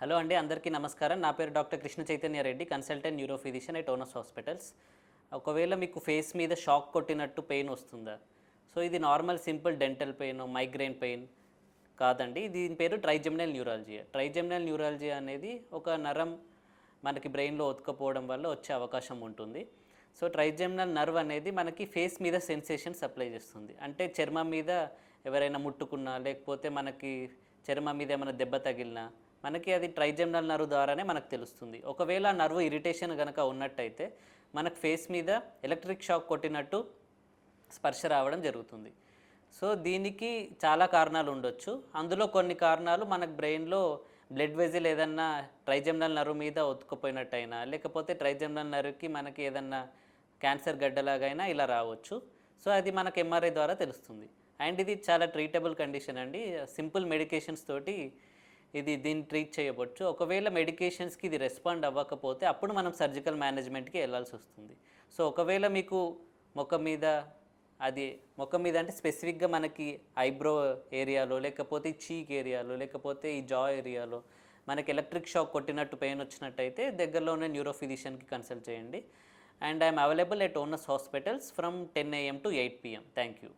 Hello అండి, అందరికీ నమస్కారం. నా పేరు doctor Krishna Chaitanya Reddy, consultant neuro physician at onus hospitals. ఒకవేళ మీకు ఫేస్ మీద షాక్ కొట్టినట్టు పెయిన్ వస్తుందా? సో ఇది normal simple dental pain, migraine pain కాదండి. దీని పేరు ట్రైజెమినల్ న్యూరాలజియా. ట్రైజెమినల్ న్యూరాలజియా అనేది ఒక నరం మనకి బ్రెయిన్లో ఒత్తుకపోవడం వల్ల వచ్చే అవకాశం ఉంటుంది. సో ట్రైజెమినల్ నర్వ్ అనేది మనకి ఫేస్ మీద సెన్సేషన్ సప్లై చేస్తుంది. అంటే చర్మం మీద ఎవరైనా ముట్టుకున్నా, లేకపోతే మనకి చర్మం మీద ఏమైనా దెబ్బ తగిలినా మనకి అది ట్రైజెమినల్ నర్వ్ ద్వారానే మనకు తెలుస్తుంది. ఒకవేళ ఆ నర్వ్ ఇరిటేషన్ కనుక ఉన్నట్టయితే మనకు ఫేస్ మీద ఎలక్ట్రిక్ షాక్ కొట్టినట్టు స్పర్శ రావడం జరుగుతుంది. సో దీనికి చాలా కారణాలు ఉండొచ్చు. అందులో కొన్ని కారణాలు మనకు బ్రెయిన్లో బ్లడ్ వెజిల్ ఏదన్నా ట్రైజెమినల్ నర్వ్ మీద ఒత్తుకుపోయినట్టయినా, లేకపోతే ట్రైజెమినల్ నర్వ్కి మనకి ఏదన్నా క్యాన్సర్ గడ్డలాగైనా ఇలా రావచ్చు. సో అది మనకు ఎంఆర్ఐ ద్వారా తెలుస్తుంది. అండ్ ఇది చాలా ట్రీటబుల్ కండిషన్ అండి. సింపుల్ మెడికేషన్స్ తోటి దీన్ని ట్రీట్ చేయవచ్చు. ఒకవేళ మెడికేషన్స్కి ఇది రెస్పాండ్ అవ్వకపోతే అప్పుడు మనం సర్జికల్ మేనేజ్మెంట్కి వెళ్ళాల్సి వస్తుంది. సో ఒకవేళ మీకు ముఖం మీద అంటే స్పెసిఫిక్గా మనకి ఐబ్రో ఏరియాలో, లేకపోతే చీక్ ఏరియాలో, లేకపోతే ఈ జా ఏరియాలో మనకి ఎలక్ట్రిక్ షాక్ కొట్టినట్టు పెయిన్ వచ్చినట్టయితే దగ్గరలో ఉన్న న్యూరో ఫిజిషియన్కి కన్సల్ట్ చేయండి. And I'm available at onus hospitals from 10 AM to 8 PM. Thank you.